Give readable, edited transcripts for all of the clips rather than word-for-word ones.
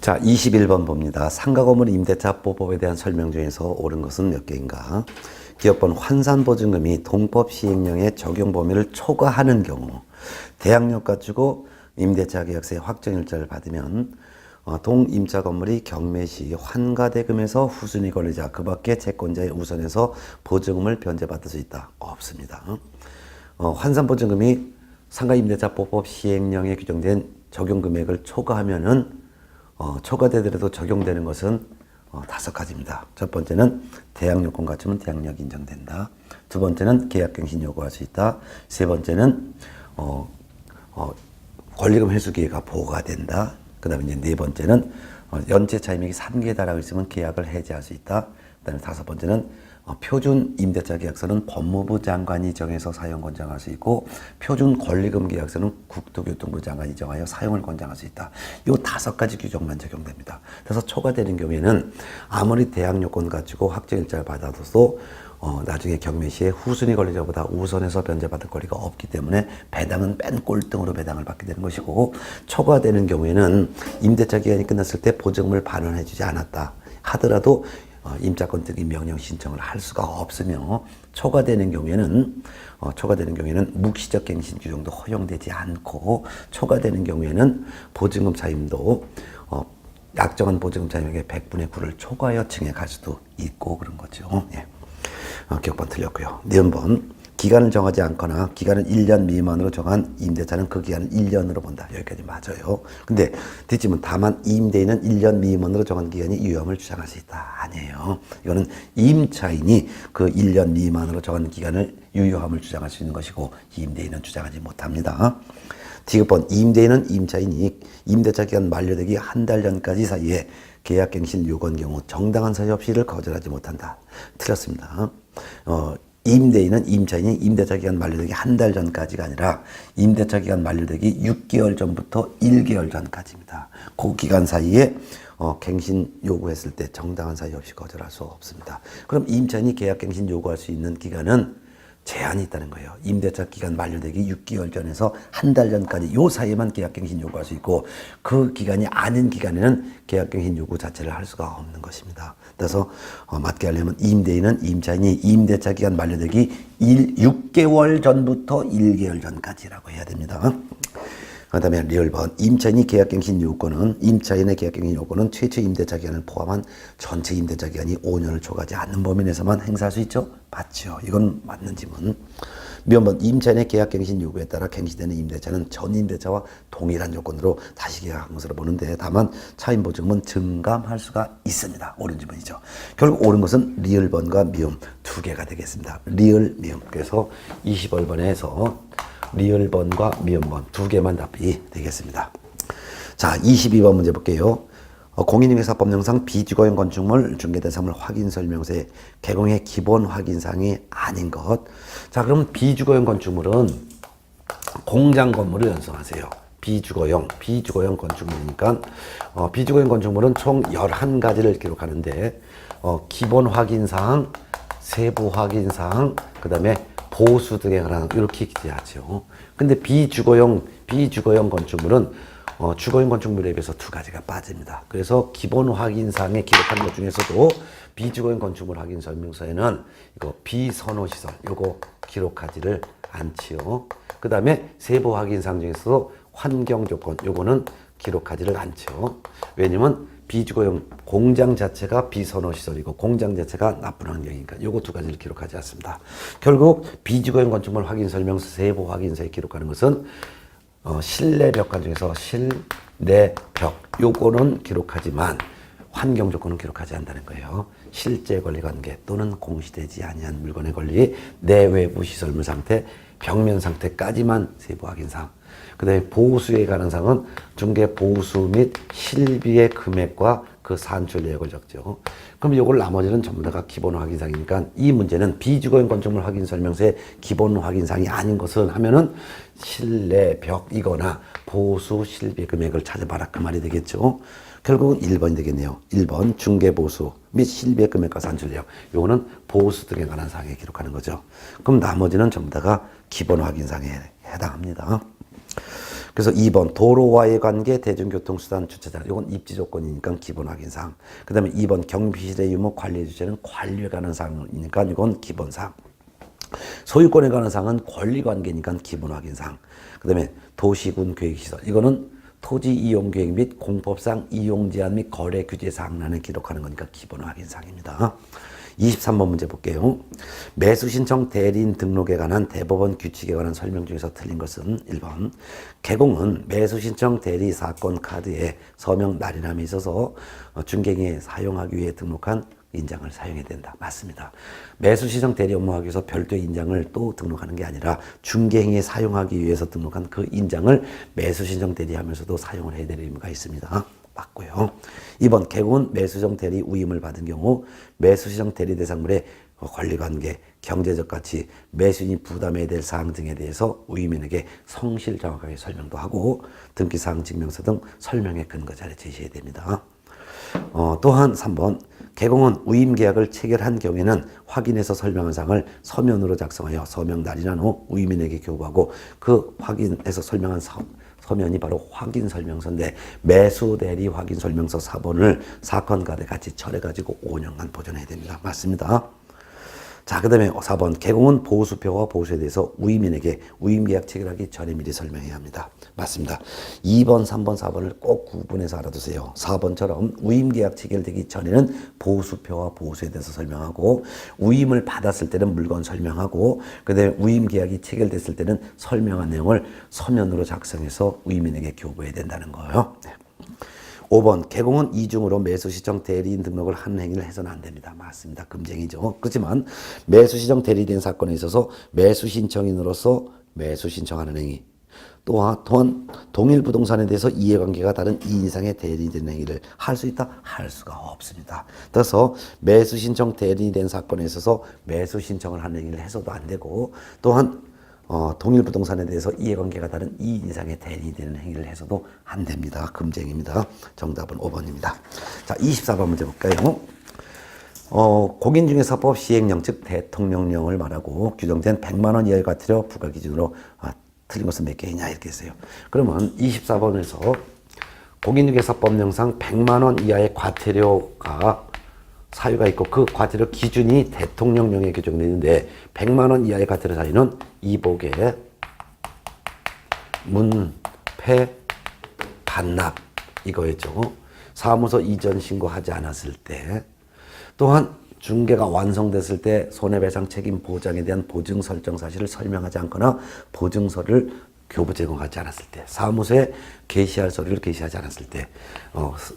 자, 21번 봅니다. 상가 건물 임대차 보법에 대한 설명 중에서 옳은 것은 몇 개인가? 기업번 환산보증금이 동법 시행령의 적용 범위를 초과하는 경우 대항력 갖추고 임대차 계약서의 확정일자를 받으면 동임차 건물이 경매 시 환가대금에서 후순위 권리자 그 밖에 채권자의 우선에서 보증금을 변제받을 수 있다. 없습니다. 환산보증금이 상가임대차보법 시행령에 규정된 적용금액을 초과하면은 초과되더라도 적용되는 것은 5가지입니다. 첫 번째는 대항력권 갖추면 대항력 인정된다. 두 번째는 계약갱신 요구할 수 있다. 세 번째는 권리금 회수 기회가 보호가 된다. 그 다음에 이제 네 번째는 연체 차임액이 3개에 달하고 있으면 계약을 해지할 수 있다. 그 다음에 다섯 번째는 표준 임대차 계약서는 법무부 장관이 정해서 사용 권장할 수 있고 표준 권리금 계약서는 국토교통부 장관이 정하여 사용을 권장할 수 있다. 이 5가지 규정만 적용됩니다. 그래서 초과되는 경우에는 아무리 대항력권 가지고 확정일자를 받아도 나중에 경매 시에 후순위 권리자보다 우선해서 변제받을 권리가 없기 때문에 배당은 뺀 꼴등으로 배당을 받게 되는 것이고, 초과되는 경우에는 임대차 기간이 끝났을 때 보증금을 반환해 주지 않았다 하더라도 임차권 등기 명령 신청을 할 수가 없으며, 초과되는 경우에는 묵시적 갱신 규정도 허용되지 않고, 초과되는 경우에는 보증금 차임도 약정한 보증금 차임액의 100분의 9를 초과하여 증액할 수도 있고 그런 거죠. 예. 기억번 틀렸고요. 니은번 기간을 정하지 않거나 기간을 1년 미만으로 정한 임대차는 그 기간을 1년으로 본다. 여기까지 맞아요. 근데 뒷짐은 다만 임대인은 1년 미만으로 정한 기간이 유효함을 주장할 수 있다. 아니에요. 이거는 임차인이 그 1년 미만으로 정한 기간을 유효함을 주장할 수 있는 것이고 임대인은 주장하지 못합니다. 디귿번 임대인은 임차인이 임대차 기간 만료되기 한 달 전까지 사이에 계약갱신 요구한 경우 정당한 사유 없이 이를 거절하지 못한다. 틀렸습니다. 임대인은 임차인이 임대차 기간 만료되기 한 달 전까지가 아니라 임대차 기간 만료되기 6개월 전부터 1개월 전까지입니다. 그 기간 사이에 갱신 요구했을 때 정당한 사유 없이 거절할 수 없습니다. 그럼 임차인이 계약갱신 요구할 수 있는 기간은 제한이 있다는 거예요. 임대차 기간 만료되기 6개월 전에서 한 달 전까지 요 사이에만 계약갱신 요구할 수 있고, 그 기간이 아닌 기간에는 계약갱신 요구 자체를 할 수가 없는 것입니다. 그래서 맞게 하려면 임대인은 임차인이 임대차 기간 만료되기 6개월 전부터 1개월 전까지라고 해야 됩니다. 그 다음에 리을번 임차인의 계약갱신 요건은 최초 임대차 기간을 포함한 전체 임대차 기간이 5년을 초과하지 않는 범위 내에서만 행사할 수 있죠? 맞죠. 이건 맞는 지문. 미원번 임차인의 계약갱신 요구에 따라 갱신되는 임대차는 전 임대차와 동일한 조건으로 다시 계약한 것으로 보는데, 다만 차임보증금은 증감할 수가 있습니다. 옳은 지문이죠. 결국 옳은 것은 리을번과 미음 2개가 되겠습니다. 리을, 미음. 그래서 21번에서 리을번과 미음번 2개만 답이 되겠습니다. 자, 22번 문제 볼게요. 공인중개사법령상 비주거용 건축물 중개대상물 확인설명서의 개공의 기본 확인사항이 아닌 것. 자, 그럼 비주거용 건축물은 공장 건물을 연상하세요. 비주거용 건축물이니까 비주거용 건축물은 총 11가지를 기록하는데 기본 확인사항, 세부 확인사항, 그 다음에 보수 등에 관한 이렇게 기재하죠. 근데 비주거용 건축물은 주거용 건축물에 비해서 2가지가 빠집니다. 그래서 기본 확인사항에 기록하는 것 중에서도 비주거용 건축물 확인 설명서에는 이거 비선호시설 요거 기록하지를 않지요. 그 다음에 세부 확인사항 중에서도 환경조건 요거는 기록하지를 않죠. 왜냐면 비주거용 공장 자체가 비선호시설이고 공장 자체가 나쁜 환경이니까 요거 2가지를 기록하지 않습니다. 결국 비주거용 건축물 확인 설명서 세부 확인서에 기록하는 것은 실내 벽관 중에서 실내 벽 요거는 기록하지만 환경 조건은 기록하지 않는다는 거예요. 실제 권리 관계 또는 공시되지 아니한 물건의 권리, 내외부 시설물 상태, 벽면 상태까지만 세부 확인사항. 그 다음에 보수에 관한 사항은 중개 보수 및 실비의 금액과 그 산출 내역을 적죠. 그럼 이걸 나머지는 전부 다가 기본 확인사항이니까 이 문제는 비주거용 건축물 확인 설명서의 기본 확인사항이 아닌 것은 하면은 실내 벽이거나 보수 실비 금액을 찾아봐라 그 말이 되겠죠. 결국은 1번이 되겠네요. 1번 중개 보수 및 실비의 금액과 산출 내역. 요거는 보수 등에 관한 사항에 기록하는 거죠. 그럼 나머지는 전부 다가 기본 확인사항에 해당합니다. 그래서 2번 도로와의 관계 대중교통수단 주차장. 이건 입지 조건이니까 기본 확인사항. 그 다음에 2번 경비실의 유무 관리 주체는 관리에 관한 사항이니까 이건 기본 사항. 소유권에 관한 사항은 권리관계니까 기본 확인사항. 그 다음에 도시군 계획시설. 이거는 토지 이용 계획 및 공법상 이용 제한 및 거래 규제 사항란에 기록하는 거니까 기본 확인사항입니다. 23번 문제 볼게요. 매수 신청 대리인 등록에 관한 대법원 규칙에 관한 설명 중에서 틀린 것은 1번. 개공은 매수 신청 대리 사건 카드에 서명 날인함에 있어서 중개인이 사용하기 위해 등록한 인장을 사용해야 된다. 맞습니다. 매수 신청 대리 업무하기 위해서 별도의 인장을 또 등록하는 게 아니라 중개인이 사용하기 위해서 등록한 그 인장을 매수 신청 대리하면서도 사용을 해야 될 의무가 있습니다. 맞고요. 2번 개공은 매수신청 대리 위임을 받은 경우 매수신청 대리 대상물의 권리관계, 경제적 가치, 매수인이 부담해야 될 사항 등에 대해서 위임인에게 성실 정확하게 설명도 하고 등기사항 증명서 등 설명의 근거 자료 제시해야 됩니다. 또한 3번 개공은 위임계약을 체결한 경우에는 확인해서 설명한 사항을 서면으로 작성하여 서명 날인한 후 위임인에게 교부하고 그 확인해서 설명한 서면이 바로 확인설명서인데 매수대리 확인설명서 4번을 사건 가대 같이 철회가지고 5년간 보존해야 됩니다. 맞습니다. 자, 그 다음에 4번 개공은 보수표와 보수에 대해서 위임인에게 위임계약 체결하기 전에 미리 설명해야 합니다. 맞습니다. 2번, 3번, 4번을 꼭 구분해서 알아두세요. 4번처럼 위임계약 체결되기 전에는 보수표와 보수에 대해서 설명하고 위임을 받았을 때는 물건 설명하고 그 다음에 위임계약이 체결됐을 때는 설명한 내용을 서면으로 작성해서 위임인에게 교부해야 된다는 거예요. 5번 개공은 이중으로 매수시청 대리인 등록을 하는 행위를 해서는 안 됩니다. 맞습니다. 금쟁이죠. 그렇지만 매수시청 대리인 사건에 있어서 매수신청인으로서 매수신청하는 행위 또한 동일 부동산에 대해서 이해관계가 다른 2 이상의 대리된 행위를 할 수 있다? 할 수가 없습니다. 따라서 매수신청 대리된 사건에 있어서 매수신청을 하는 행위를 해서도 안 되고 또한 동일 부동산에 대해서 이해관계가 다른 2 이상의 대리되는 행위를 해서도 안 됩니다. 금쟁입니다. 정답은 5번입니다. 자, 24번 문제 볼까요? 공인중개사법 시행령 즉 대통령령을 말하고 규정된 100만 원 이하의 과태료 부과 기준으로 틀린 것은 몇 개이냐 이렇게 했어요. 그러면 24번에서 공인중개사법령상 100만 원 이하의 과태료가 사유가 있고 그 과태료 기준이 대통령령에 규정되어 있는데 100만 원 이하의 과태료 사유는 이복의 문패 반납 이거였죠. 사무소 이전 신고하지 않았을 때 또한 중개가 완성됐을 때 손해배상 책임 보장에 대한 보증 설정 사실을 설명하지 않거나 보증서를 교부 제공하지 않았을 때, 사무소에 게시할 서류를 게시하지 않았을 때,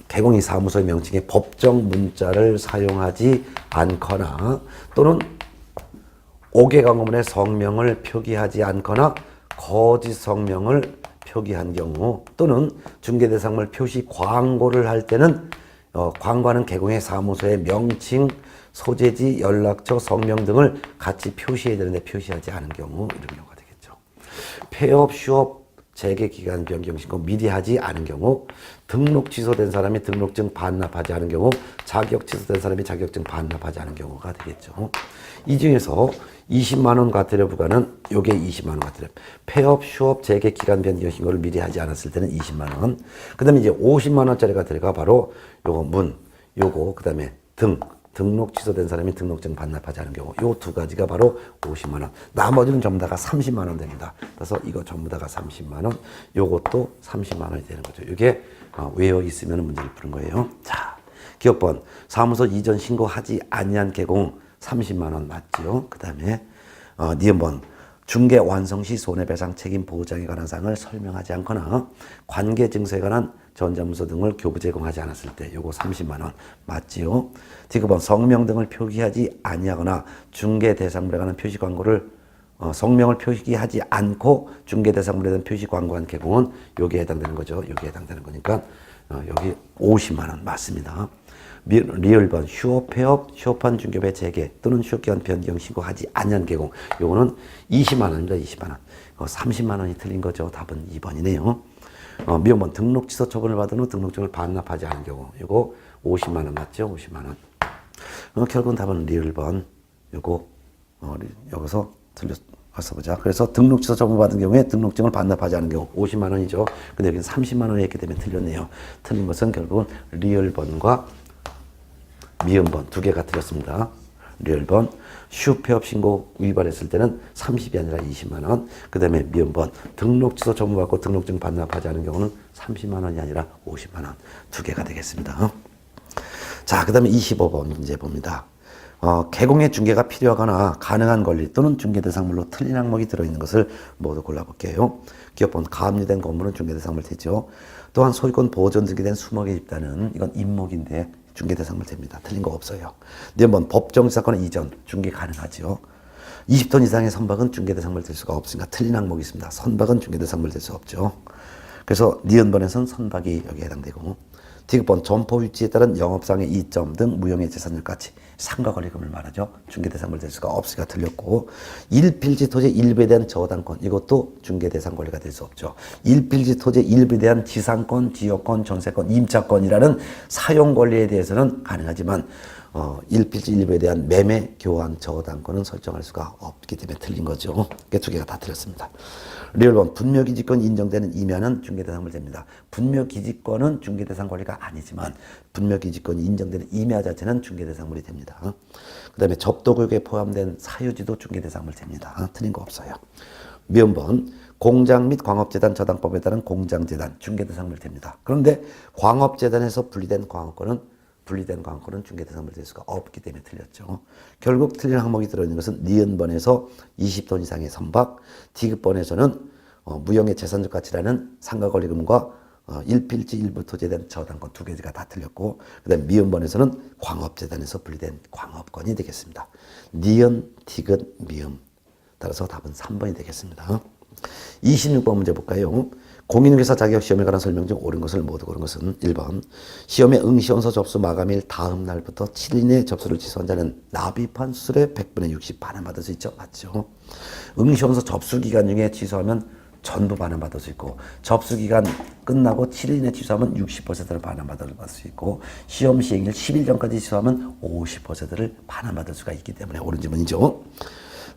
개공이 사무소의 명칭에 법정 문자를 사용하지 않거나 또는 5개 광고문에 성명을 표기하지 않거나 거짓 성명을 표기한 경우 또는 중개대상물 표시 광고를 할 때는 광고하는 개공의 사무소의 명칭, 소재지, 연락처, 성명 등을 같이 표시해야 되는데 표시하지 않은 경우 이런 경우가 되겠죠. 폐업, 휴업, 재개기간 변경 신고 미리 하지 않은 경우, 등록 취소된 사람이 등록증 반납하지 않은 경우, 자격 취소된 사람이 자격증 반납하지 않은 경우가 되겠죠. 이 중에서 20만 원 과태료 부과는 요게 20만 원 과태료. 폐업, 휴업, 재개기간 변경 신고를 미리 하지 않았을 때는 20만 원. 그 다음에 이제 50만 원짜리 과태료가 바로 요거 요거 그 다음에 등록 취소된 사람이 등록증 반납하지 않은 경우 요 두 가지가 바로 50만 원. 나머지는 전부 다가 30만 원 됩니다. 그래서 이거 전부 다가 30만 원. 요것도 30만 원이 되는 거죠. 이게 외워 있으면 문제를 푸는 거예요. 자, 기억번 사무소 이전 신고하지 아니한 개공 30만 원 맞죠? 그 다음에 니은번 중개 완성 시 손해배상 책임 보장에 관한 사항을 설명하지 않거나 관계 증서에 관한 전자문서 등을 교부 제공하지 않았을 때 요거 30만 원 맞지요? 디귿번 성명 등을 표기하지 아니하거나 중개 대상물에 관한 표시 광고를 성명을 표기하지 않고 중개 대상물에 대한 표시 광고한 개공은 여기에 해당되는 거죠. 여기에 해당되는 거니까 여기 50만 원 맞습니다. 리을번 휴업, 폐업, 휴업한 중개업의 재개 또는 휴업기간 변경 신고하지 않은 개공 요거는 20만 원입니다. 20만 원. 30만 원이 틀린 거죠. 답은 2번이네요. 미음번 등록 취소 처분을 받은 후 등록증을 반납하지 않은 경우 요거 50만 원 맞죠? 50만 원. 결국은 답은 리을번 요거 여기서 가서 보자. 그래서 등록 취소 처분 받은 경우에 등록증을 반납하지 않은 경우 50만 원이죠. 근데 여기는 30만 원이 했기 때문에 틀렸네요. 틀린 것은 결국은 리을번과 미음번 두 개가 틀렸습니다. 리을번 슈폐업 신고 위반했을 때는 30이 아니라 20만 원. 그 다음에 미음번 등록 취소 처분 받고 등록증 반납하지 않은 경우는 30만 원이 아니라 50만 원. 두 개가 되겠습니다. 자, 그 다음에 25번 문제 봅니다. 개공의 중개가 필요하거나 가능한 권리 또는 중개대상물로 틀린 항목이 들어있는 것을 모두 골라볼게요. 기업번 가압류된 건물은 중개대상물 되죠. 또한 소유권 보존 등기된 수목의 집단은 이건 임목인데 중개대상물 됩니다. 틀린 거 없어요. 니은번 법정사건의 이전 중개 가능하죠. 20톤 이상의 선박은 중개대상물 될 수가 없으니까 틀린 항목이 있습니다. 선박은 중개대상물 될 수 없죠. 그래서 니은번에서는 선박이 여기에 해당되고, 디귿번 점포 위치에 따른 영업상의 이점 등 무형의 재산을 같이 상가권리금을 말하죠. 중개대상물 될 수가 없으니까 틀렸고, 일필지 토지 일부에 대한 저당권 이것도 중개대상 권리가 될 수 없죠. 일필지 토지 일부에 대한 지상권, 지역권, 전세권, 임차권이라는 사용 권리에 대해서는 가능하지만 일필지 일부에 대한 매매, 교환, 저당권은 설정할 수가 없기 때문에 틀린 거죠. 이게 두 개가 다 틀렸습니다. 리얼번 분묘기지권 인정되는 임야는 중개대상물 됩니다. 분묘기지권은 중개대상 권리가 아니지만 분묘기지권이 인정되는 임야 자체는 중개대상물이 됩니다. 그 다음에 접도구역에 포함된 사유지도 중개대상물 됩니다. 틀린 거 없어요. 미음번 공장 및 광업재단 저당법에 따른 공장재단 중개대상물 됩니다. 그런데 광업재단에서 분리된 광업권은 중개대상물 될 수가 없기 때문에 틀렸죠. 결국 틀린 항목이 들어있는 것은 니은번에서 20톤 이상의 선박, 디귿번에서는 무형의 재산적 가치라는 상가권리금과 일필지 일부 토지에 대한 저당권 두 개가 다 틀렸고, 그 다음에 미음번에서는 광업재단에서 분리된 광업권이 되겠습니다. 니은, 디귿, 미음. 따라서 답은 3번이 되겠습니다. 26번 문제 볼까요? 공인중개사 자격시험에 관한 설명 중 옳은 것을 모두 고른 것은 1번 시험의 응시원서 접수 마감일 다음 날부터 7일 내에 접수를 취소한 자는 납입한 수술의 100분의 60 반환받을 수 있죠. 맞죠? 응시원서 접수기간 중에 취소하면 전부 반환받을 수 있고, 접수기간 끝나고 7일 내에 취소하면 60%를 반환받을 수 있고, 시험 시행일 10일 전까지 취소하면 50%를 반환받을 수가 있기 때문에 옳은 질문이죠.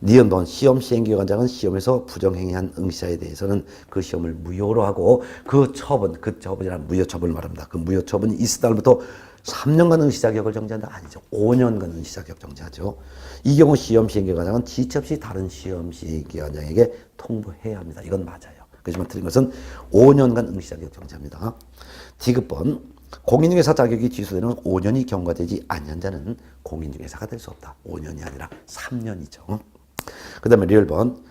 니은번 시험 시행기관장은 시험에서 부정행위한 응시자에 대해서는 그 시험을 무효로 하고 그 처분이란 무효처분을 말합니다. 그 무효처분이 있을 날부터 3년간 응시자격을 정지한다? 아니죠. 5년간 응시자격 정지하죠. 이 경우 시험 시행기관장은 지체 없이 다른 시험 시행기관장에게 통보해야 합니다. 이건 맞아요. 그렇지만 틀린 것은 5년간 응시자격 정지합니다. 디귿번 공인중개사 자격이 취소되는 5년이 경과되지 아니한 자는 공인중개사가 될 수 없다. 5년이 아니라 3년이죠. 그 다음에 리얼번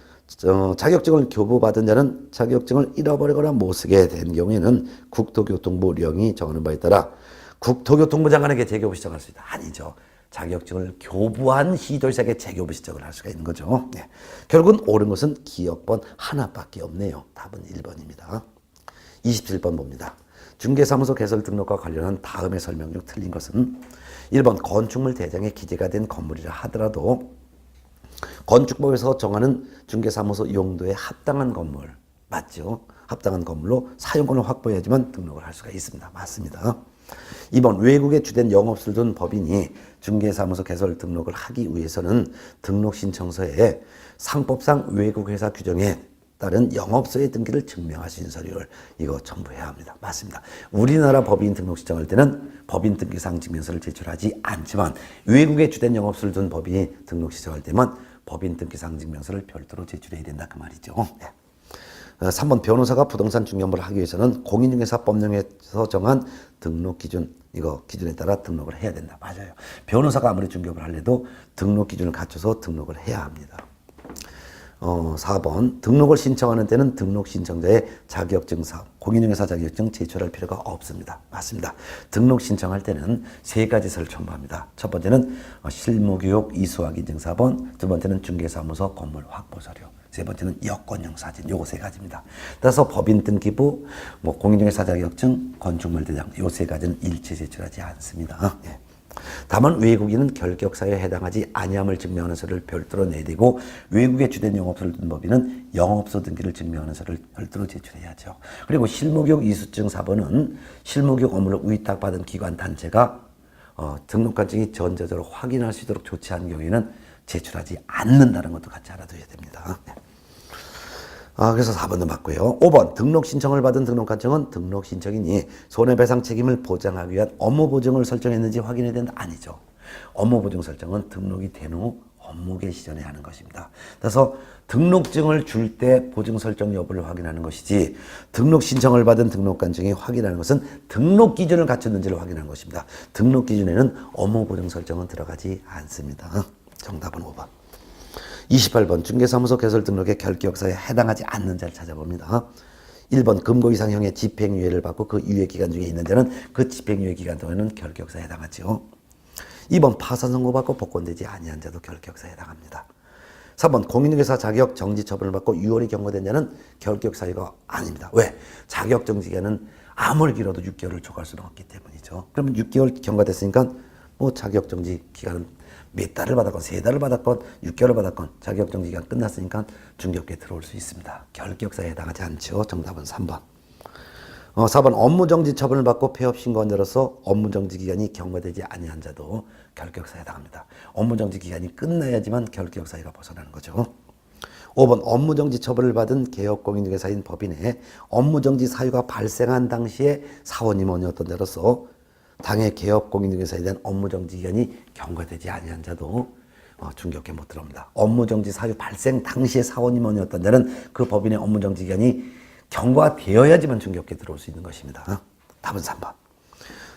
자격증을 교부받은 자는 자격증을 잃어버리거나 못쓰게 된 경우에는 국토교통부령이 정하는 바에 따라 국토교통부 장관에게 재교부 시청할 수 있다. 아니죠. 자격증을 교부한 시도자에게 재교부 시청을 할 수가 있는 거죠. 네. 결국은 옳은 것은 기억번 하나밖에 없네요. 답은 1번입니다. 27번 봅니다. 중개사무소 개설 등록과 관련한 다음의 설명 중 틀린 것은 1번 건축물 대장에 기재가 된 건물이라 하더라도 건축법에서 정하는 중개사무소 용도에 합당한 건물 맞죠? 합당한 건물로 사용권을 확보해야지만 등록을 할 수가 있습니다. 맞습니다. 2번 외국에 주된 영업소를 둔 법인이 중개사무소 개설 등록을 하기 위해서는 등록 신청서에 상법상 외국회사 규정에 따른 영업소의 등기를 증명할 수 있는 서류를 이거 첨부해야 합니다. 맞습니다. 우리나라 법인 등록 신청할 때는 법인 등기상 증명서를 제출하지 않지만 외국에 주된 영업소를 둔 법인이 등록 신청할 때만 법인 등기상 증명서를 별도로 제출해야 된다 그 말이죠. 네. 3번 변호사가 부동산 중개업을 하기 위해서는 공인중개사법령에서 정한 등록 기준 이거 기준에 따라 등록을 해야 된다. 맞아요. 변호사가 아무리 중개업을 하려도 등록 기준을 갖춰서 등록을 해야 합니다. 4번 등록을 신청하는 때는 등록 신청자의 자격증 사업, 공인중개사 자격증 제출할 필요가 없습니다. 맞습니다. 등록 신청할 때는 세 가지 서를 첨부합니다. 첫 번째는 실무교육 이수학 인증사본, 두 번째는 중개사무소 건물 확보 서류, 세 번째는 여권용 사진, 요거 세 가지입니다. 따라서 법인 등기부, 공인중개사 자격증, 건축물 대장 요 세 가지는 일체 제출하지 않습니다. 예. 다만 외국인은 결격사유에 해당하지 아니함을 증명하는 서류를 별도로 내야 되고 외국에 주된 영업소를 둔 법인은 영업소 등기를 증명하는 서류를 별도로 제출해야죠. 그리고 실무교육 이수증 사본은 실무교육 업무를 위탁받은 기관 단체가 등록관청이 전자적으로 확인할 수 있도록 조치한 경우에는 제출하지 않는다는 것도 같이 알아둬야 됩니다. 네. 그래서 4번도 맞고요. 5번 등록 신청을 받은 등록관청은 등록 신청인이 손해배상 책임을 보장하기 위한 업무 보증을 설정했는지 확인해야 된다. 아니죠. 업무 보증 설정은 등록이 된 후 업무 개시 전에 하는 것입니다. 그래서 등록증을 줄 때 보증 설정 여부를 확인하는 것이지 등록 신청을 받은 등록관청이 확인하는 것은 등록 기준을 갖췄는지를 확인하는 것입니다. 등록 기준에는 업무 보증 설정은 들어가지 않습니다. 정답은 5번. 28번 중개사무소 개설 등록의 결기역사에 해당하지 않는 자를 찾아봅니다. 1번 금고 이상형의 집행유예를 받고 그 유예 기간 중에 있는 데는 그 집행유예 기간 동안에는 결기역사에 해당하죠. 2번 파산 선고받고 복권되지 아니한 자도 결기역사에 해당합니다. 3번 공인중개사 자격 정지 처분을 받고 6월이 경과된 자는 결격 사유가 아닙니다. 왜? 자격 정지 기간은 아무리 길어도 6개월을 초과할 수는 없기 때문이죠. 그러면 6개월 경과됐으니까 뭐 자격 정지 기간은 몇 달을 받았건 3달을 받았건 6개월을 받았건 자격 정지 기간 끝났으니까 중개업계에 들어올 수 있습니다. 결격사에 해당하지 않죠. 정답은 3번. 4번 업무정지 처분을 받고 폐업 신고한 자로서 업무정지 기간이 경과되지 아니한 자도 결격사에 해당합니다. 업무정지 기간이 끝나야지만 결격 사유가 벗어나는 거죠. 5번 업무정지 처분을 받은 개업공인중개사인 법인의 업무정지 사유가 발생한 당시에 사원임원이었던 자로서 당해 개업공인중개사에 대한 업무정지 기간이 경과되지 아니한 자도 중개업계에 못 들어옵니다. 업무정지 사유 발생 당시에 사원임원이었던 자는 그 법인의 업무정지 기간이 경과되어야지만 중개업계에 들어올 수 있는 것입니다. 답은 3번.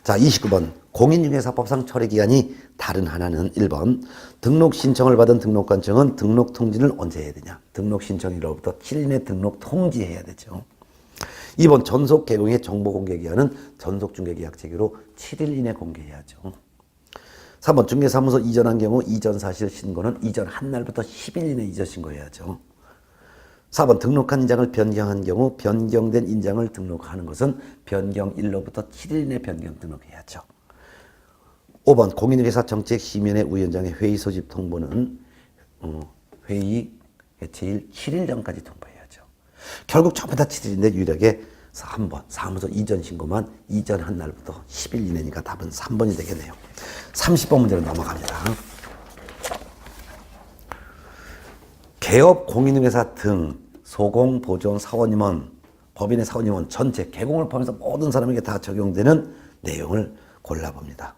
자, 29번 공인중개사법상 처리기간이 다른 하나는 1번 등록 신청을 받은 등록관청은 등록 통지를 언제 해야 되냐. 등록 신청일로부터 7일 내 등록 통지해야 되죠. 2번 전속 개공의 정보 공개 기한은 전속 중개 계약 체계로 7일 이내 공개해야죠. 3번 중개사무소 이전한 경우 이전 사실 신고는 이전한 날부터 10일 이내 이전 신고해야죠. 4번 등록한 인장을 변경한 경우 변경된 인장을 등록하는 것은 변경일로부터 7일 내 변경 등록해야죠. 5번 공인중개사 정책심의위원회 위원장의 회의 소집 통보는 회의 개최일 7일 전까지 통보해야죠. 결국 전부 다 7일인데 유일하게 3번 사무소 이전 신고만 이전한 날부터 10일 이내니까 답은 3번이 되겠네요. 30번 문제로 넘어갑니다. 개업 공인중개사 등 소공, 보존, 사원임원, 법인의 사원임원 전체 개공을 포함해서 모든 사람에게 다 적용되는 내용을 골라봅니다.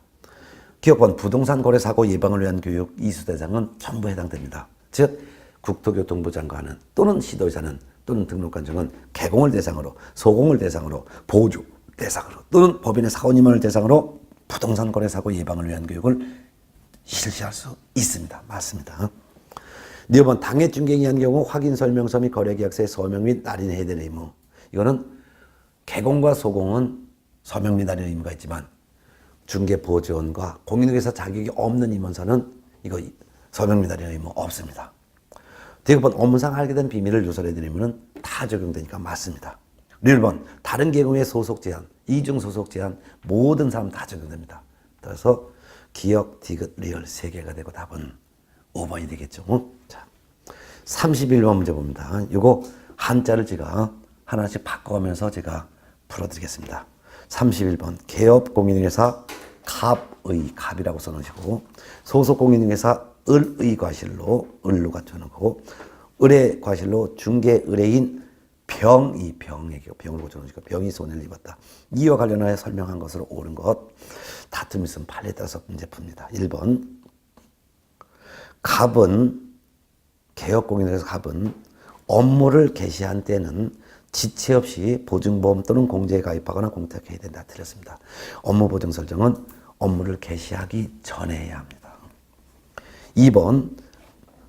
기업권 부동산 거래 사고 예방을 위한 교육 이수 대상은 전부 해당됩니다. 즉 국토교통부 장관은 또는 시도의사는 또는 등록관청은 개공을 대상으로, 소공을 대상으로, 보조 대상으로 또는 법인의 사원임원을 대상으로 부동산 거래 사고 예방을 위한 교육을 실시할 수 있습니다. 맞습니다. 4번 당해 중개인한 경우 확인 설명서 및 거래계약서에 서명 및 날인해야 되는 의무. 이거는 개공과 소공은 서명 및 날인의 의무가 있지만 중개보조원과 공인중개사 자격이 없는 임원사는 이거 서명 및 날인의 의무 없습니다. 대부분 업무상 알게 된 비밀을 누설해야 되는 의무는 다 적용되니까 맞습니다. 1번 다른 계공의 소속 제한, 이중 소속 제한 모든 사람 다 적용됩니다. 따라서 기역, 디귿, 리얼 3개가 되고 답은 5번이 되겠죠. 자, 31번 문제 봅니다. 이거 한자를 제가 하나씩 바꿔가면서 제가 풀어드리겠습니다. 31번 개업 공인중개사 갑의 갑이라고 써놓으시고 소속 공인중개사 을의 과실로 을로 갖춰놓고 을의 과실로 중개 의뢰인 병이 병에게 병을 고쳐놓으시고 병이 손해를 입었다. 이와 관련하여 설명한 것으로 옳은 것. 다툼 있으면 판례에 따라서 문제 풉니다. 1번 갑은 개업공인중개사 갑은 업무를 개시한 때는 지체 없이 보증보험 또는 공제에 가입하거나 공탁해야 된다. 틀렸습니다. 업무보증 설정은 업무를 개시하기 전에 해야 합니다. 2번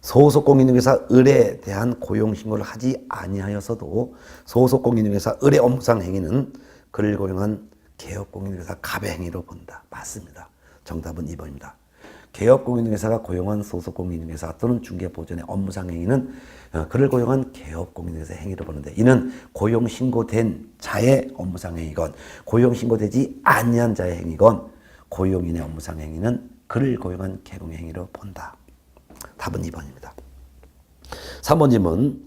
소속공인중개사 을에 대한 고용신고를 하지 아니하여서도 소속공인중개사 을의 업무상 행위는 그를 고용한 개업공인중개사 갑의 행위로 본다. 맞습니다. 정답은 2번입니다. 개업공인중개사가 고용한 소속공인중개사 또는 중개보전의 업무상 행위는 그를 고용한 개업공인중개사의 행위로 보는데 이는 고용신고된 자의 업무상 행위건 고용신고되지 아니한 자의 행위건 고용인의 업무상 행위는 그를 고용한 개공의 행위로 본다. 답은 2번입니다. 3번 질문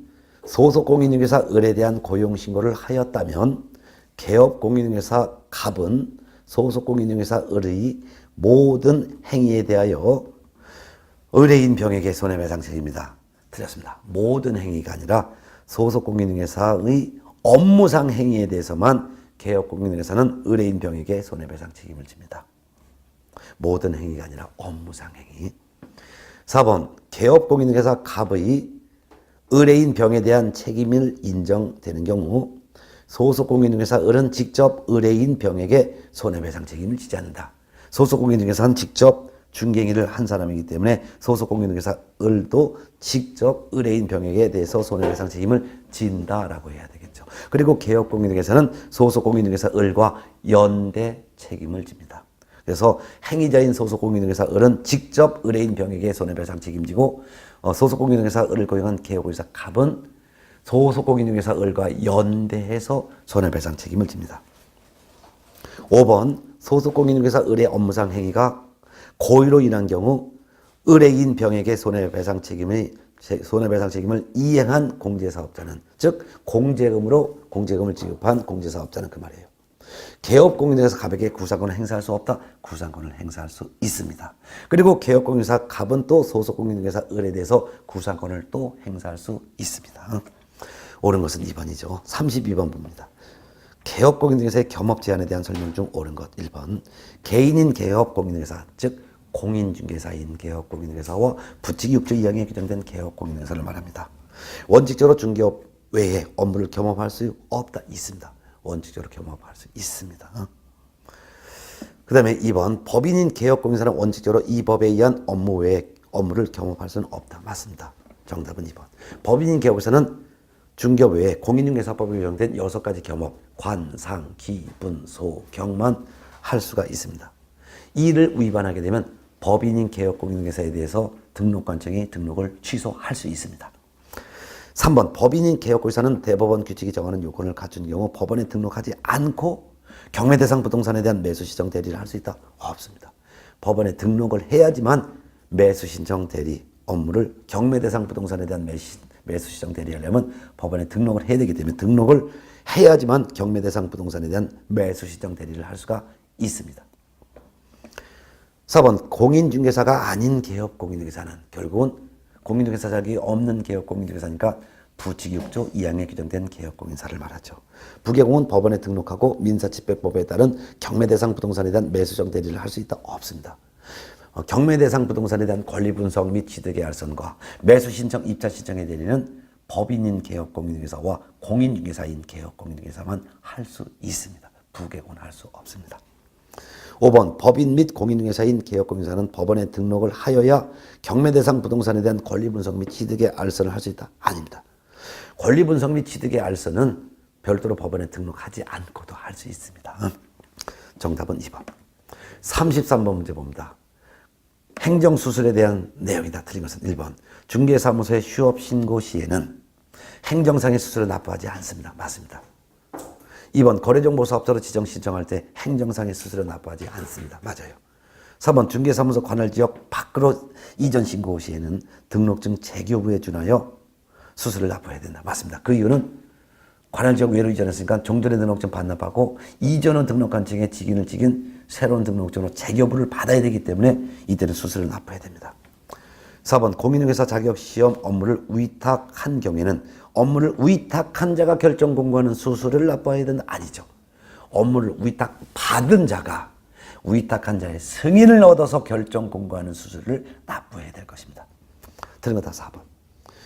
소속공인중개사 을에 대한 고용신고를 하였다면 개업공인중개사 갑은 소속공인중개사 을의 모든 행위에 대하여 의뢰인 병에게 손해배상 책임이다. 틀렸습니다. 모든 행위가 아니라 소속 공인중개사의 업무상 행위에 대해서만 개업공인중개사는 의뢰인 병에게 손해배상 책임을 집니다. 모든 행위가 아니라 업무상 행위. 4번 개업공인중개사 갑의 의뢰인 병에 대한 책임을 인정되는 경우 소속 공인중개사 을은 직접 의뢰인 병에게 손해배상 책임을 지지 않는다. 소속 공인중개사는 직접 중개행위를 한 사람이기 때문에 소속 공인중개사 을도 직접 의뢰인 병에게 대해서 손해배상 책임을 진다라고 해야 되겠죠. 그리고 개업 공인중개사는 소속 공인중개사 을과 연대 책임을 집니다. 그래서 행위자인 소속 공인중개사 을은 직접 의뢰인 병에게 손해배상 책임지고 소속 공인중개사 을을 고용한 개업 공인중개사 갑은 소속 공인중개사 을과 연대해서 손해배상 책임을 집니다. 5번 소속 공인중개사 을의 업무상 행위가 고의로 인한 경우 의뢰인 병에게 손해배상 책임을 이행한 공제사업자는 즉 공제금을 지급한 공제사업자는 그 말이에요. 개업공인중개사 갑에게 구상권을 행사할 수 없다. 구상권을 행사할 수 있습니다. 그리고 개업공인중개사 갑은 또 소속공인중개사 을에 대해서 구상권을 또 행사할 수 있습니다. 옳은 것은 2번이죠. 32번 봅니다. 개업공인중개사의 겸업 제한에 대한 설명 중 옳은 것 1번 개인인 개업공인중개사 즉 공인중개사인 개업공인중개사와 부칙이 6조 2항에 규정된 개업공인중개사를 말합니다. 원칙적으로 중개업 외에 업무를 겸업할 수 없다. 있습니다. 원칙적으로 겸업할 수 있습니다. 그 다음에 2번 법인인 개업공인중개사는 원칙적으로 이 법에 의한 업무 외에 업무를 겸업할 수는 없다. 맞습니다. 정답은 2번. 법인인 개업공인중개사는 중개업 외에 공인중개사법에 규정된 6가지 겸업, 관, 상, 기, 분, 소, 경만 할 수가 있습니다. 이를 위반하게 되면 법인인 개업공인중개사에 대해서 등록관청이 등록을 취소할 수 있습니다. 3번 법인인 개업공인중개사는 대법원 규칙이 정하는 요건을 갖춘 경우 법원에 등록하지 않고 경매대상 부동산에 대한 매수시정 대리를 할 수 있다? 없습니다. 법원에 등록을 해야지만 매수신청 대리 업무를 경매대상 부동산에 대한 매수시정 대리하려면 법원에 등록을 해야 되기 때문에 등록을 해야지만 경매대상 부동산에 대한 매수시정 대리를 할 수가 있습니다. 4번 공인중개사가 아닌 개업공인중개사는 결국은 공인중개사 자격이 없는 개업공인중개사니까 부칙 6조 2항에 규정된 개업공인사를 말하죠. 부개공은 법원에 등록하고 민사집행법에 따른 경매대상 부동산에 대한 매수시정 대리를 할 수 있다? 없습니다. 경매대상 부동산에 대한 권리분석 및 취득의 알선과 매수신청, 입찰신청의 대리는 법인인 개업공인중개사와 공인중개사인 개업공인중개사만 할 수 있습니다. 부개공은 할 수 없습니다. 5번 법인 및 공인중개사인 개업공인중개사는 법원에 등록을 하여야 경매대상 부동산에 대한 권리분석 및 취득의 알선을 할 수 있다? 아닙니다. 권리분석 및 취득의 알선은 별도로 법원에 등록하지 않고도 할 수 있습니다. 정답은 2번. 33번 문제 봅니다. 행정수수에 대한 내용이다. 틀린 것은 1번. 중개사무소의 휴업 신고 시에는 행정상의 수수료를 납부하지 않습니다. 맞습니다. 2번 거래정보사업자로 지정 신청할 때 행정상의 수수료 납부하지 않습니다. 맞아요. 3번 중개사무소 관할지역 밖으로 이전 신고 시에는 등록증 재교부에 준하여 수수료를 납부해야 된다. 맞습니다. 그 이유는 관할지역 외로 이전했으니까 종전의 등록증 반납하고 이전은 등록관청에 직인을 직인 새로운 등록증으로 재교부를 받아야 되기 때문에 이때는 수수료를 납부해야 됩니다. 4번 공인중개사 자격시험 업무를 위탁한 경우에는 업무를 위탁한 자가 결정 공고하는 수수료를 납부해야 된다? 아니죠. 업무를 위탁받은 자가 위탁한 자의 승인을 얻어서 결정 공고하는 수수료를 납부해야 될 것입니다. 틀린 거 다 4번.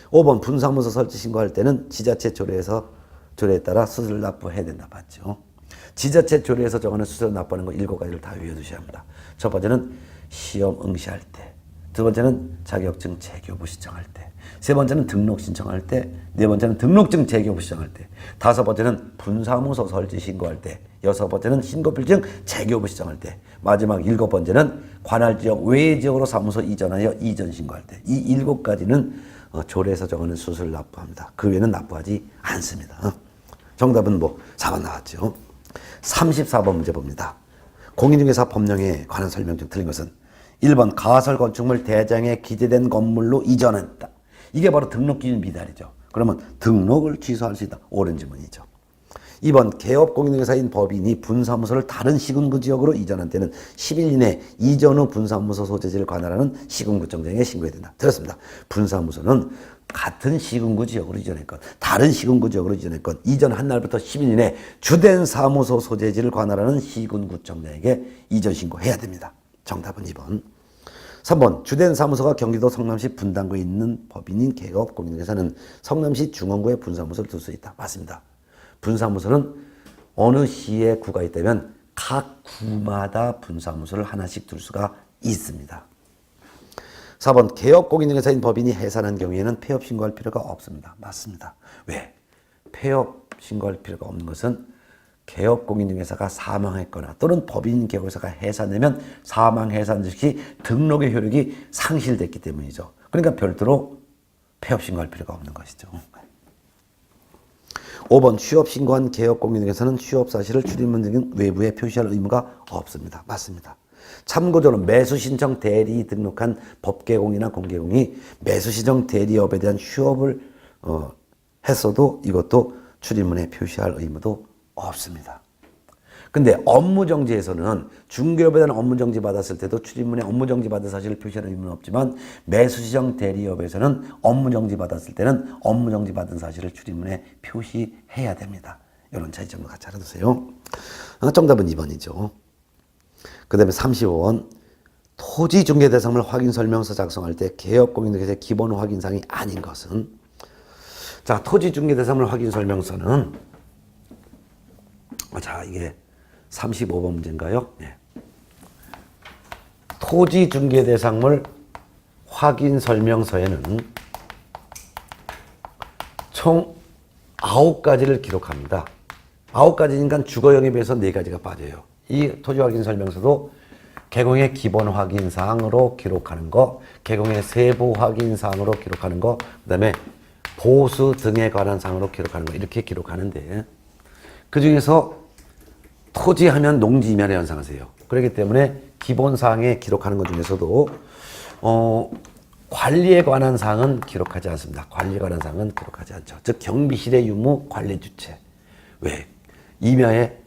5번 분사무소 설치 신고할 때는 지자체 조례에 따라 수수료를 납부해야 된다. 맞죠? 지자체 조례에서 정하는 수수료 납부하는 거 7가지를 다 외워두셔야 합니다. 첫 번째는 시험 응시할 때, 두 번째는 자격증 재교부 신청할 때, 세 번째는 등록 신청할 때, 네 번째는 등록증 재교부 신청할 때, 다섯 번째는 분사무소 설치 신고할 때, 여섯 번째는 신고필증 재교부 신청할 때, 마지막 7번째는 관할지역 외 지역으로 사무소 이전하여 이전 신고할 때. 이 7가지는 조례에서 정하는 수수료를 납부합니다. 그 외에는 납부하지 않습니다. 정답은 4번 나왔죠. 34번 문제 봅니다. 공인중개사 법령에 관한 설명 중 틀린 것은 1번 가설 건축물 대장에 기재된 건물로 이전했다. 이게 바로 등록 기준 미달이죠. 그러면 등록을 취소할 수 있다. 옳은 지문이죠. 2번 개업공인중개사인 법인이 분사무소를 다른 시군구 지역으로 이전한 때는 10일 이내 이전 후 분사무소 소재지를 관할하는 시군구청장에게 신고해야 된다. 들었습니다. 분사무소는 같은 시군구 지역으로 이전했건 다른 시군구 지역으로 이전했건 이전한 날부터 10일 이내 주된 사무소 소재지를 관할하는 시군구청장에게 이전 신고해야 됩니다. 정답은 2번. 3번 주된 사무소가 경기도 성남시 분당구에 있는 법인인 개업공인중개사는 성남시 중원구에 분사무소를 둘 수 있다. 맞습니다. 분사무소는 어느 시에 구가 있다면 각 구마다 분사무소를 하나씩 둘 수가 있습니다. 4번 개업공인중개사인 법인이 해산한 경우에는 폐업 신고할 필요가 없습니다. 맞습니다. 왜? 폐업 신고할 필요가 없는 것은 개업공인중개사가 사망했거나 또는 법인 개업회사가 해산되면 사망 해산 즉시 등록의 효력이 상실됐기 때문이죠. 그러니까 별도로 폐업 신고할 필요가 없는 것이죠. 5번 취업 신고한 개업공인중개사는 취업 사실을 출입문 등 외부에 표시할 의무가 없습니다. 맞습니다. 참고적으로 매수신청 대리 등록한 법개공이나 공개공이 매수신청 대리업에 대한 휴업을 했어도 이것도 출입문에 표시할 의무도 없습니다. 근데 업무정지에서는 중개업에 대한 업무정지 받았을 때도 출입문에 업무정지 받은 사실을 표시할 의무는 없지만 매수시정 대리업에서는 업무정지 받았을 때는 업무정지 받은 사실을 출입문에 표시해야 됩니다. 이런 차이점도 같이 알아두세요. 정답은 2번이죠. 그 다음에 35번 토지중개대상물 확인설명서 작성할 때 개업공인중개사의 기본 확인사항이 아닌 것은 자 토지중개대상물 확인설명서는 자 이게 35번 문제인가요? 네. 토지중개대상물 확인설명서에는 총 9가지를 기록합니다. 9가지니까 주거영입에서 4가지가 빠져요. 이 토지확인설명서도 개공의 기본 확인사항으로 기록하는 거, 개공의 세부 확인사항으로 기록하는 거, 그 다음에 보수 등에 관한 사항으로 기록하는 거 이렇게 기록하는데 그 중에서 토지하면 농지임야를 연상하세요. 그렇기 때문에 기본사항에 기록하는 것 중에서도 관리에 관한 사항은 기록하지 않습니다. 관리에 관한 사항은 기록하지 않죠. 즉 경비실의 유무, 관리 주체. 왜? 임야에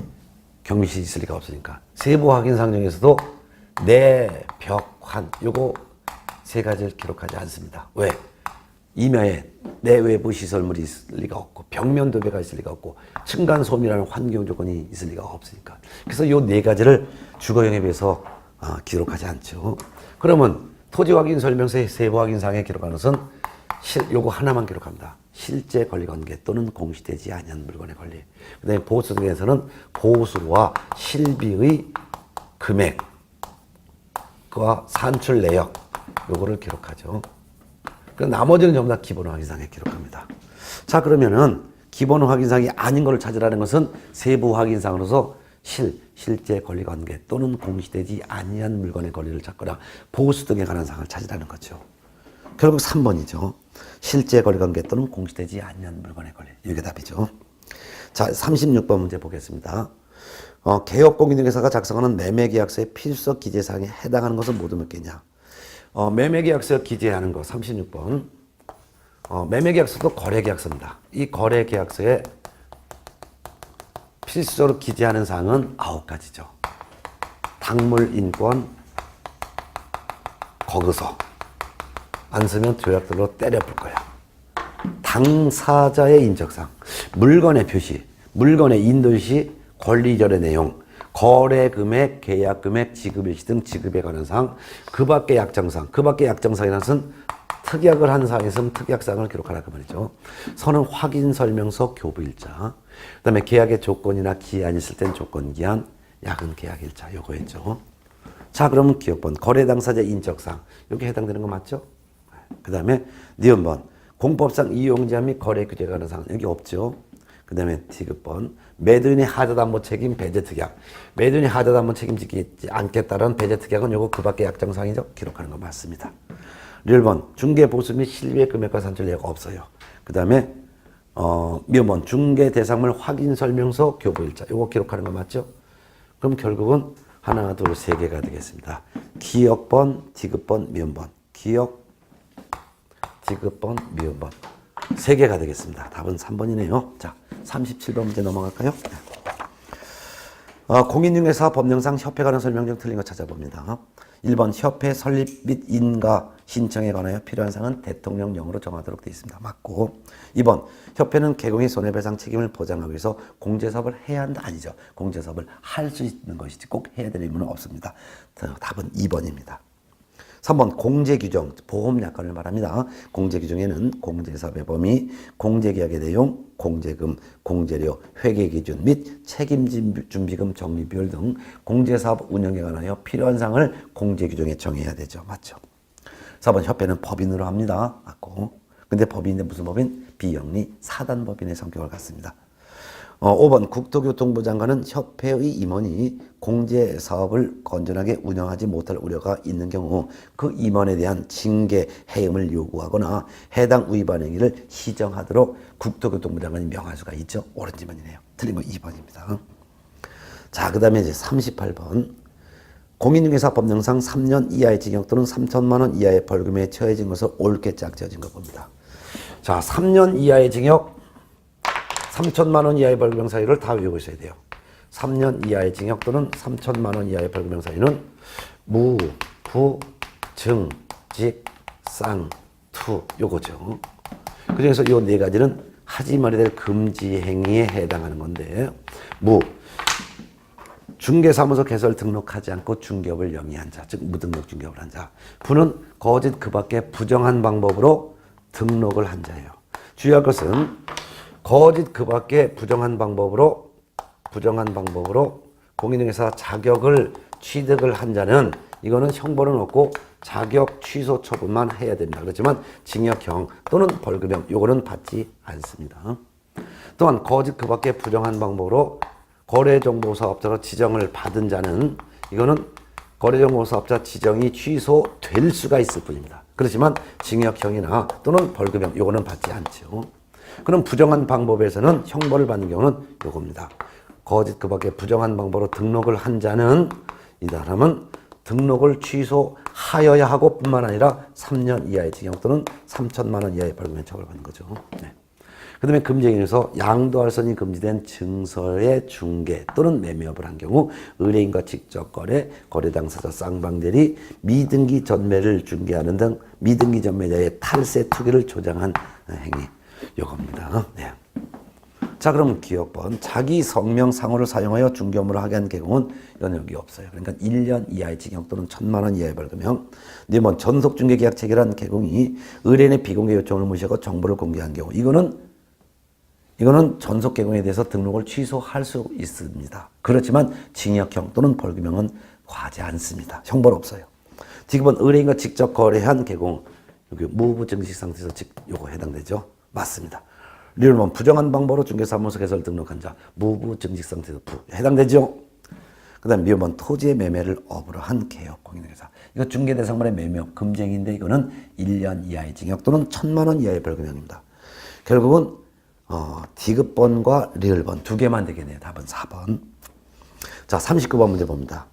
경비실이 있을 리가 없으니까. 세부 확인사항 중에서도 내, 벽, 환 요거 3가지를 기록하지 않습니다. 왜? 임야에 내외부 시설물이 있을 리가 없고 벽면 도배가 있을 리가 없고 층간소음이라는 환경 조건이 있을 리가 없으니까. 그래서 요 4가지를 주거영입에서 기록하지 않죠. 그러면 토지확인설명서의 세부확인사항에 기록하는 것은 요거 하나만 기록합니다. 실제 권리관계 또는 공시되지 아니한 물건의 권리. 그 다음에 보수 등에서는 보수와 실비의 금액과 산출 내역 요거를 기록하죠. 나머지는 전부 다 기본 확인사항에 기록합니다. 자 그러면은 기본 확인사항이 아닌 것을 찾으라는 것은 세부 확인사항으로서 실제 권리관계 또는 공시되지 아니한 물건의 권리를 찾거나 보수 등에 관한 사항을 찾으라는 거죠. 결국 3번이죠. 실제 권리관계 또는 공시되지 아니한 물건의 권리. 이게 답이죠. 자 36번 문제 보겠습니다. 개업공인중개사가 작성하는 매매계약서의 필수적 기재사항에 해당하는 것은 모두 몇 개냐. 매매계약서 기재하는 거 36번. 매매계약서도 거래계약서입니다. 이 거래계약서에 필수적으로 기재하는 사항은 9가지죠. 당물인권, 거기서 안 쓰면 조약들로 때려볼 거야. 당사자의 인적사항, 물건의 표시, 물건의 인도시, 권리절의 내용, 거래 금액, 계약 금액, 지급일시 등 지급에 관한 사항, 그 밖의 약정사항, 그 밖의 약정사항이라는 것은 특약을 한 사항에서는 특약사항을 기록하라 그 말이죠. 선은 확인설명서 교부일자, 그 다음에 계약의 조건이나 기한이 있을 땐 조건기한, 야근 계약일자 요거였죠. 자 그러면 기억번, 거래 당사자 인적사항 여기 해당되는 거 맞죠? 그 다음에 니은번, 공법상 이용제한 및 거래 규제에 관한 사항 여기 없죠. 그 다음에 디귿번, 매도인의 하자담보 책임 배제특약. 매도인이 하자담보 책임지지 않겠다는 배제특약은 요거 그 밖의 약정사항이죠. 기록하는 거 맞습니다. 릴번, 중개보수 및 실비의 금액과 산출 내역 없어요. 그 다음에 미음번, 중개대상물 확인설명서 교부일자. 요거 기록하는 거 맞죠? 그럼 결국은 하나, 둘, 3개가 되겠습니다. 기억번, 디귿번, 미음번. 기억, 디귿번, 미음번. 3개가 되겠습니다. 답은 3번이네요. 자, 37번 문제 넘어갈까요? 공인중개사 법령상 협회 관한 설명 중 틀린 거 찾아봅니다. 1번 협회 설립 및 인가 신청에 관하여 필요한 사항은 대통령령으로 정하도록 되어 있습니다. 맞고. 2번 협회는 개공의 손해배상 책임을 보장하기 위해서 공제사업을 해야 한다. 아니죠. 공제사업을 할 수 있는 것이지 꼭 해야 될 의무는 없습니다. 답은 2번입니다. 3번 공제규정, 보험약관을 말합니다. 공제규정에는 공제사업의 범위, 공제계약의 내용, 공제금, 공제료, 회계기준 및 책임준비금 적립비율 등 공제사업 운영에 관하여 필요한 사항을 공제규정에 정해야 되죠. 맞죠? 4번 협회는 법인으로 합니다. 맞고. 근데 법인인데 무슨 법인? 비영리 사단법인의 성격을 갖습니다. 5번 국토교통부 장관은 협회의 임원이 공제사업을 건전하게 운영하지 못할 우려가 있는 경우 그 임원에 대한 징계 해임을 요구하거나 해당 위반 행위를 시정하도록 국토교통부 장관이 명할 수가 있죠. 옳은 질문이네요. 틀린 거 2번입니다. 자, 그 다음에 이제 38번. 공인중개사 법령상 3년 이하의 징역 또는 3천만 원 이하의 벌금에 처해진 것을 옳게 짝지어진 거 봅니다. 자, 3년 이하의 징역, 3천만 원 이하의 벌금형 사유를 다 외우고 있어야 돼요. 3년 이하의 징역 또는 3천만 원 이하의 벌금형 사유는 무, 부, 증, 직, 쌍, 투 요거죠. 그중에서 이 네 가지는 하지 말아야 될 금지 행위에 해당하는 건데, 무, 중개사무소 개설 등록하지 않고 중개업을 영위한 자, 즉 무등록 중개업을 한 자. 부는 거짓 그 밖에 부정한 방법으로 등록을 한 자예요. 주의할 것은 거짓 그 밖에 부정한 방법으로 공인중개사 자격을 취득을 한 자는 이거는 형벌은 없고 자격 취소 처분만 해야 됩니다. 그렇지만 징역형 또는 벌금형 요거는 받지 않습니다. 또한 거짓 그 밖에 부정한 방법으로 거래정보사업자로 지정을 받은 자는 이거는 거래정보사업자 지정이 취소될 수가 있을 뿐입니다. 그렇지만 징역형이나 또는 벌금형 요거는 받지 않죠. 그럼 부정한 방법에서는 형벌을 받는 경우는 요겁니다. 거짓 그 밖에 부정한 방법으로 등록을 한 자는 이 사람은 등록을 취소하여야 하고 뿐만 아니라 3년 이하의 징역 또는 3천만 원 이하의 벌금에 처벌받는 거죠. 네. 그 다음에 금지행위에서 양도할선이 금지된 증서의 중개 또는 매매업을 한 경우 의뢰인과 직접 거래, 거래 당사자 쌍방대리, 미등기 전매를 중개하는 등 미등기 전매자의 탈세 투기를 조장한 행위. 요겁니다. 네. 자, 그럼 기억번. 자기 성명 상호를 사용하여 중개업무를 하게 한 경우는 이건 여기 없어요. 그러니까 1년 이하의 징역 또는 1,000만 원 이하의 벌금형. 네, 전속중개계약 체결한 개공이 의뢰인의 비공개 요청을 무시하고 정보를 공개한 경우 이거는 전속 개공에 대해서 등록을 취소할 수 있습니다. 그렇지만 징역형 또는 벌금형은 과하지 않습니다. 형벌 없어요. 지금은 의뢰인과 직접 거래한 개공, 여기 무부 증식 상태에서 요거 해당되죠. 맞습니다. 리얼만 부정한 방법으로 중개사무소 개설 등록한 자, 무부 증식 상태에서 부 해당되죠. 그 다음 미흡한 토지의 매매를 업으로 한 개업 공인중개사. 이거 중개대상물의 매매업 금지행위인데 이거는 1년 이하의 징역 또는 1,000만 원 이하의 벌금형입니다. 결국은 디귿번과 리을번 두 개만 되겠네요. 답은 4번. 자, 39번 문제 봅니다.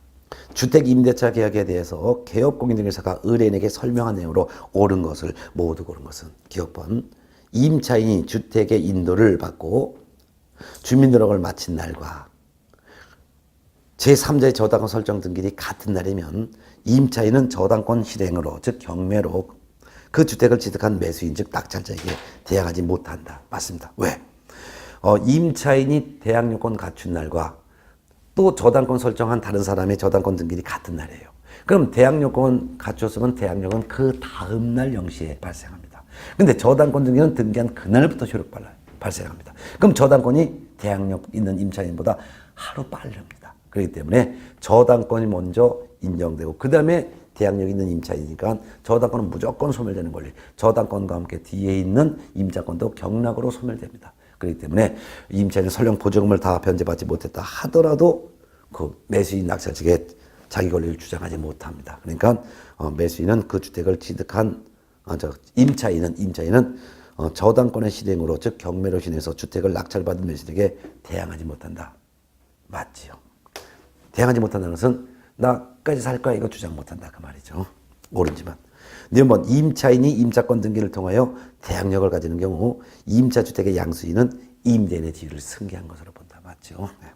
주택 임대차 계약에 대해서 개업 공인중개사가 의뢰인에게 설명한 내용으로 모두 고른 것은 기억번. 임차인이 주택의 인도를 받고 주민등록을 마친 날과 제3자의 저당권 설정 등기일이 같은 날이면 임차인은 저당권 실행으로 즉 경매로 그 주택을 취득한 매수인 즉 낙찰자에게 대항하지 못한다. 맞습니다. 왜? 임차인이 대항요건 갖춘 날과 또 저당권 설정한 다른 사람의 저당권 등기일이 같은 날이에요. 그럼 대항요건 갖췄으면 대항요건 그 다음 날 0시에 발생합니다. 근데 저당권 등기는 등기한 그날부터 효력 발생합니다. 그럼 저당권이 대항력 있는 임차인보다 하루 빠릅니다. 그렇기 때문에 저당권이 먼저 인정되고 그 다음에 대항력 있는 임차인이니까 저당권은 무조건 소멸되는 권리. 저당권과 함께 뒤에 있는 임차권도 경락으로 소멸됩니다. 그렇기 때문에 임차인은 설령 보조금을 다 변제받지 못했다 하더라도 그 매수인 낙찰 측에 자기 권리를 주장하지 못합니다. 그러니까 매수인은 그 주택을 취득한 임차인은 저당권의 실행으로 즉 경매로 실행해서 주택을 낙찰받은 매수인에게 대항하지 못한다. 맞지요? 대항하지 못한다는 것은 나까지 살 거야 이거 주장 못한다 그 말이죠. 옳은지만. 임차인이 임차권 등기를 통하여 대항력을 가지는 경우 임차주택의 양수인은 임대인의 지위를 승계한 것으로 본다. 맞죠? 네.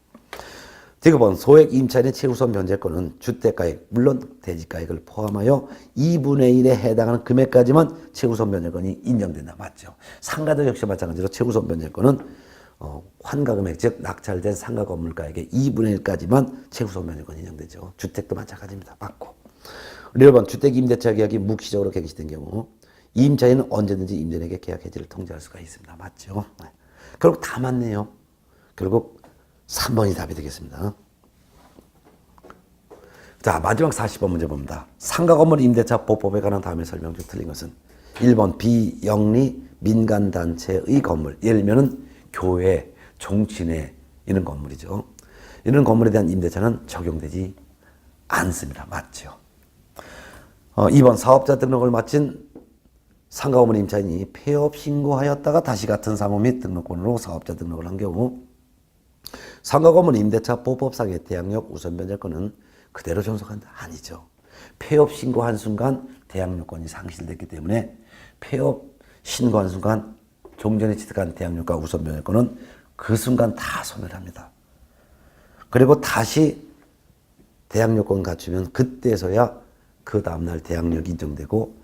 디귿번 소액 임차인의 최우선 변제권은 주택가액 물론 대지가액을 포함하여 2분의 1에 해당하는 금액까지만 최우선 변제권이 인정된다. 맞죠? 상가도 역시 마찬가지로 최우선 변제권은 환가금액 즉 낙찰된 상가 건물가액의 2분의 1까지만 최우선 변제권이 인정되죠. 주택도 마찬가지입니다. 맞고. 1번 주택 임대차 계약이 묵시적으로 갱신된 경우 임차인은 언제든지 임대인에게 계약 해지를 통지할 수가 있습니다. 맞죠? 네. 결국 다 맞네요. 결국 3번이 답이 되겠습니다. 자, 마지막 40번 문제 봅니다. 상가 건물 임대차 보법에 관한 다음에 설명 중 틀린 것은 1번 비영리 민간단체의 건물, 예를 들면 교회, 종친회 이런 건물이죠. 이런 건물에 대한 임대차는 적용되지 않습니다. 맞죠? 2번 사업자 등록을 마친 상가 건물 임차인이 폐업 신고하였다가 다시 같은 사무 및 등록권으로 사업자 등록을 한 경우 상가 건물 임대차 보법상의 대항력 우선 변제권은 그대로 존속한다. 아니죠. 폐업 신고한 순간 대항력권이 상실됐기 때문에 폐업 신고한 순간 종전에 취득한 대항력과 우선 변제권은 그 순간 다 소멸합니다. 그리고 다시 대항력권 갖추면 그때서야 그 다음날 대항력이 인정되고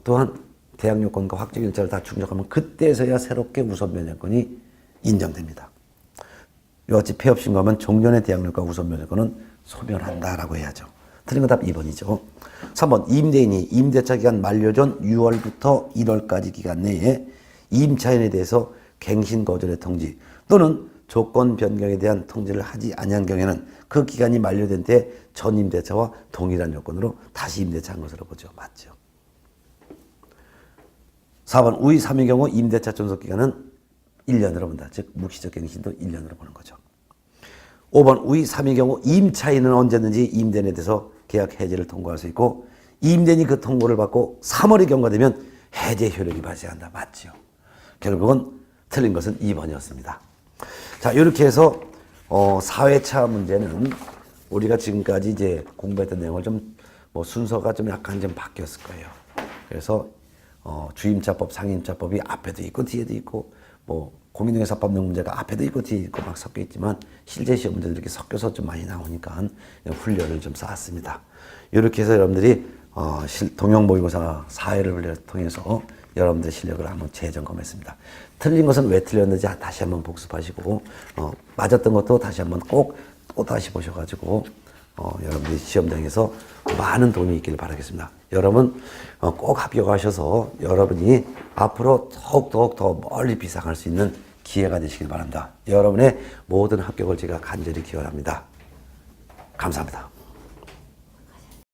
또한 대항력권과 확정일자를 다 충족하면 그때서야 새롭게 우선 변제권이 인정됩니다. 이같이 폐업 신고하면 종전의 대항력과 우선 변제권은 소멸한다라고 해야죠. 틀린 건 답 2번이죠. 3번 임대인이 임대차 기간 만료 전 6월부터 1월까지 기간 내에 임차인에 대해서 갱신 거절의 통지 또는 조건 변경에 대한 통지를 하지 아니한 경우에는 그 기간이 만료된 때 전 임대차와 동일한 요건으로 다시 임대차한 것으로 보죠. 맞죠. 4번 우의 3의 경우 임대차 존속기간은 1년으로 본다. 즉 묵시적 갱신도 1년으로 보는 거죠. 5번 우의 3의 경우 임차인은 언제든지 임대인에 대해서 계약 해지를 통고할 수 있고 임대인이 그 통고를 받고 3월이 경과되면 해제 효력이 발생한다. 맞죠. 결국은 틀린 것은 2번이었습니다. 자, 이렇게 해서 4회차 문제는 우리가 지금까지 이제 공부했던 내용을 좀 순서가 좀 약간 좀 바뀌었을 거예요. 그래서 주임차법, 상임차법이 앞에도 있고 뒤에도 있고 공인중개사법 등 문제가 앞에도 있고 뒤에 있고 막 섞여 있지만 실제 시험 문제들이 이렇게 섞여서 좀 많이 나오니까 훈련을 좀 쌓았습니다. 이렇게 해서 여러분들이 동형 모의고사 4회를 통해서 여러분들의 실력을 한번 재점검했습니다. 틀린 것은 왜 틀렸는지 다시 한번 복습하시고 맞았던 것도 다시 한번 꼭 또 다시 보셔가지고 여러분들이 시험장에서 많은 도움이 있기를 바라겠습니다. 여러분 꼭 합격하셔서 여러분이 앞으로 더욱 더 멀리 비상할 수 있는 기회가 되시길 바랍니다. 여러분의 모든 합격을 제가 간절히 기원합니다. 감사합니다.